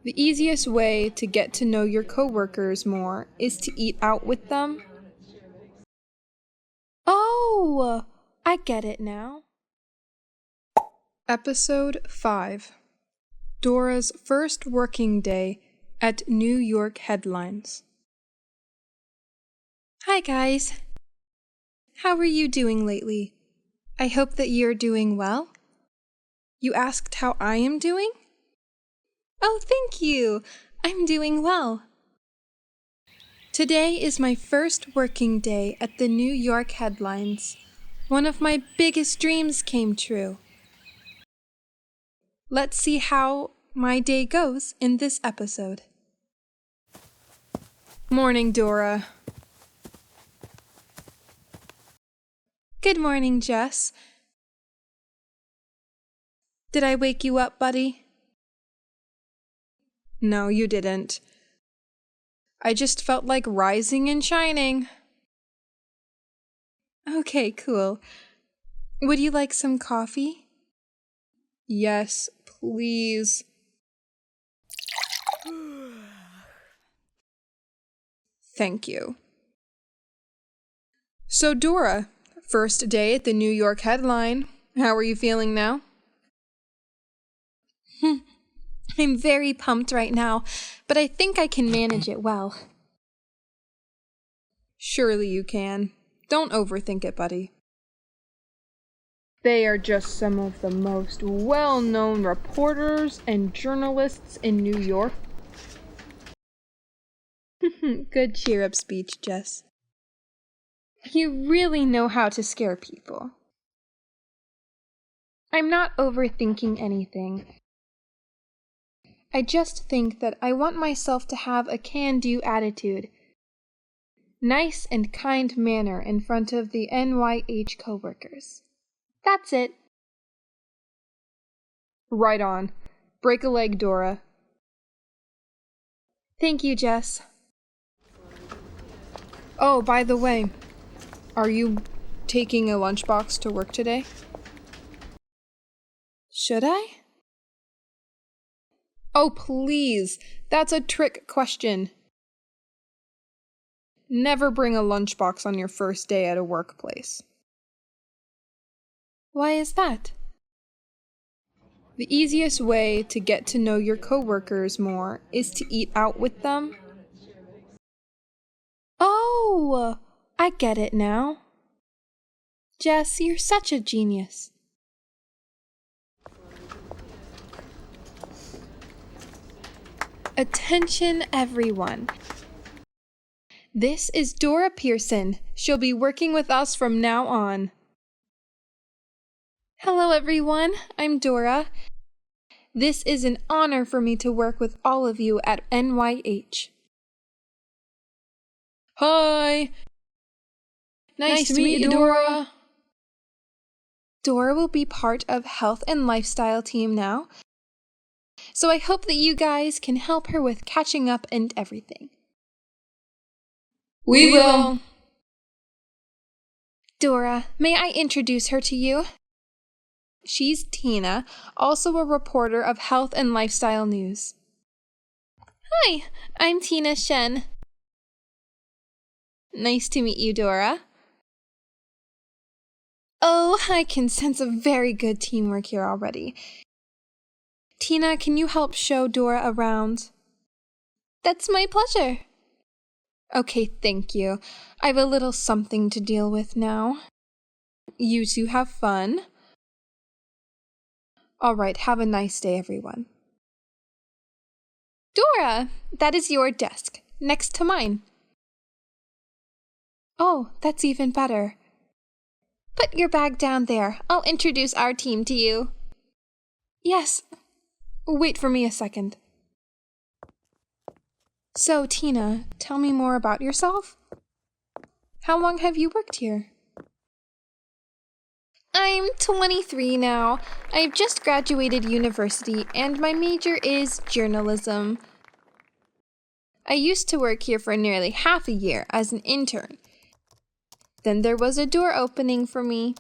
The easiest way to get to know your coworkers more is to eat out with them. Oh, I get it now. Episode 5. Dora's first working day at New York headlines. Hi guys. How are you doing lately? I hope that you're doing well. You asked how I am doing? Oh, thank you. I'm doing well. Today is my first working day at the New York headlines. One of my biggest dreams came true. Let's see how my day goes in this episode. Morning, Dora. Good morning, Jess. Did I wake you up, buddy? No, you didn't. I just felt like rising and shining. Okay, cool. Would you like some coffee? Yes, please. Thank you. So, Dora, first day at the New York headline. How are you feeling now? I'm very pumped right now, but I think I can manage it well. Surely you can. Don't overthink it, buddy. They are just some of the most well-known reporters and journalists in New York. Good cheer-up speech, Jess. You really know how to scare people. I'm not overthinking anything. I just think that I want myself to have a can-do attitude. Nice and kind manner in front of the NYH coworkers. That's it. Right on. Break a leg, Dora. Thank you, Jess. Oh, by the way, are you taking a lunchbox to work today? Should I? Oh, please. That's a trick question. Never bring a lunchbox on your first day at a workplace. Why is that? The easiest way to get to know your coworkers more is to eat out with them. Oh, I get it now. Jess, you're such a genius. Attention, everyone. This is Dora Pearson. She'll be working with us from now on. Hello, everyone. I'm Dora. This is an honor for me to work with all of you at NYH. Hi! Nice to meet you, Dora. Dora will be part of Health and Lifestyle team now, so I hope that you guys can help her with catching up and everything. We will. Dora, may I introduce her to you? She's Tina, also a reporter of Health and Lifestyle News. Hi, I'm Tina Shen. Nice to meet you, Dora. Oh, I can sense a very good teamwork here already. Tina, can you help show Dora around? That's my pleasure. Okay, thank you. I have a little something to deal with now. You two have fun. All right, have a nice day, everyone. Dora, that is your desk, next to mine. Oh, that's even better. Put your bag down there. I'll introduce our team to you. Yes. Wait for me a second. So, Tina, tell me more about yourself. How long have you worked here? I'm 23 now. I've just graduated university and my major is journalism. I used to work here for nearly half a year as an intern. Then there was a door opening for me.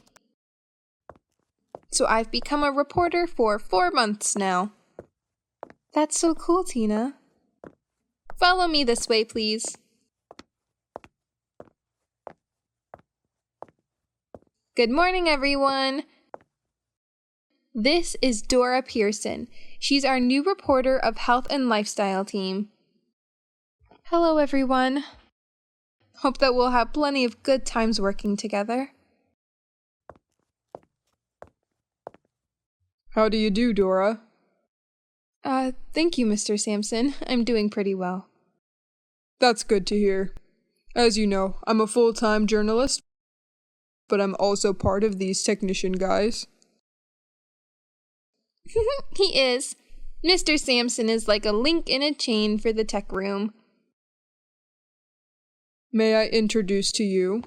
So I've become a reporter for 4 months now. That's so cool, Tina. Follow me this way, please. Good morning, everyone. This is Dora Pearson. She's our new reporter of Health and Lifestyle team. Hello, everyone. Hope that we'll have plenty of good times working together. How do you do, Dora? Thank you, Mr. Sampson. I'm doing pretty well. That's good to hear. As you know, I'm a full-time journalist, but I'm also part of these technician guys. He is. Mr. Sampson is like a link in a chain for the tech room. May I introduce to you?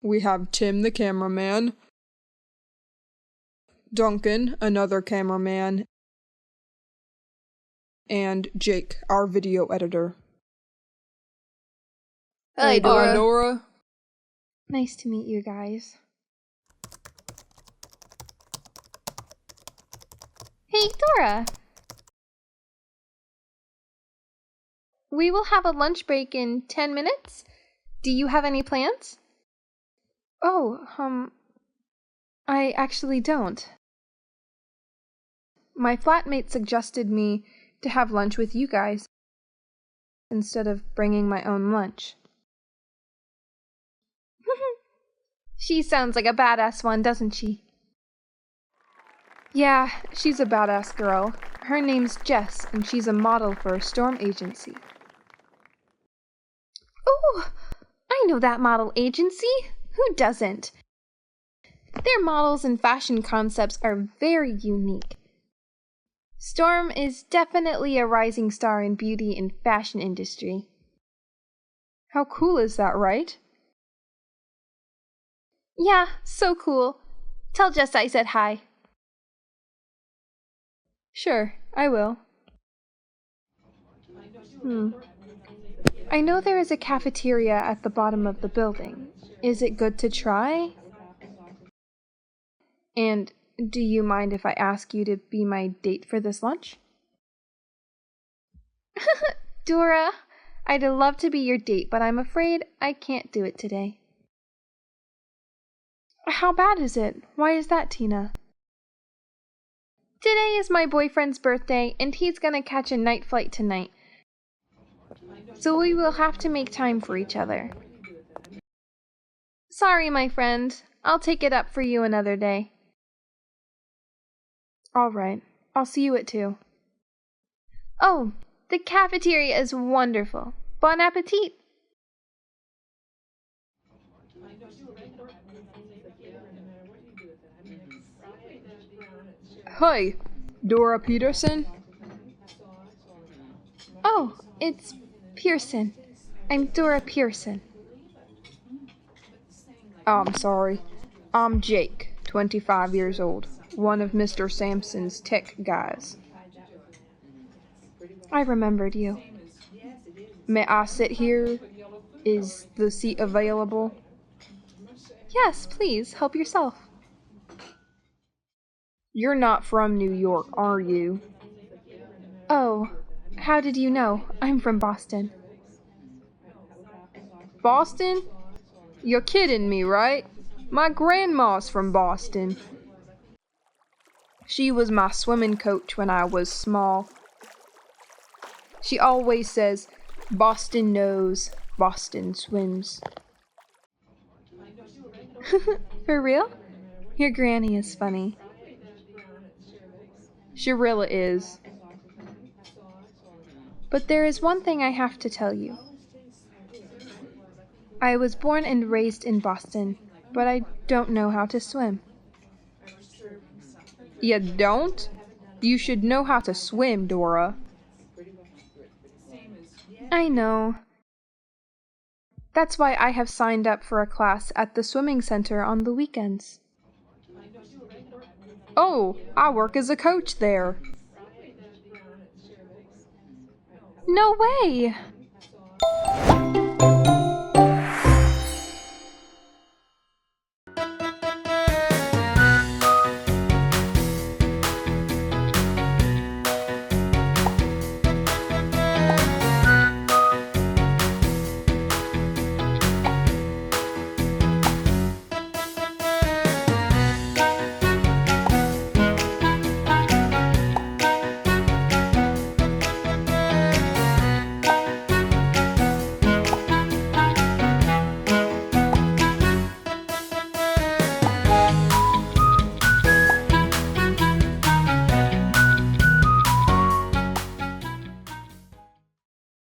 We have Tim, the cameraman, Duncan, another cameraman, and Jake, our video editor. Hi, Dora. Dora. Nice to meet you guys. Hey, Dora! We will have a lunch break in 10 minutes. Do you have any plans? Oh, I actually don't. My flatmate suggested me to have lunch with you guys instead of bringing my own lunch. She sounds like a badass one, doesn't she? Yeah, she's a badass girl. Her name's Jess, and she's a model for a storm agency. Oh, I know that model agency. Who doesn't? Their models and fashion concepts are very unique. Storm is definitely a rising star in beauty and fashion industry. How cool is that, right? Yeah, so cool. Tell Jess I said hi. Sure, I will. I know there is a cafeteria at the bottom of the building. Is it good to try? And do you mind if I ask you to be my date for this lunch? Dora, I'd love to be your date, but I'm afraid I can't do it today. How bad is it? Why is that, Tina? Today is my boyfriend's birthday, and he's gonna catch a night flight tonight. So we will have to make time for each other. Sorry, my friend. I'll take it up for you another day. All right. I'll see you at 2. Oh, the cafeteria is wonderful. Bon appetit! Hi, Dora Peterson? Oh, it's Pearson. I'm Dora Pearson. I'm sorry. I'm Jake, 25 years old, one of Mr. Sampson's tech guys. I remembered you. May I sit here? Is the seat available? Yes, please, help yourself. You're not from New York, are you? Oh, how did you know? I'm from Boston. Boston? You're kidding me, right? My grandma's from Boston. She was my swimming coach when I was small. She always says, Boston knows, Boston swims. For real? Your granny is funny. She really is. But there is one thing I have to tell you. I was born and raised in Boston, but I don't know how to swim. You don't? You should know how to swim, Dora. I know. That's why I have signed up for a class at the swimming center on the weekends. Oh, I work as a coach there. No way!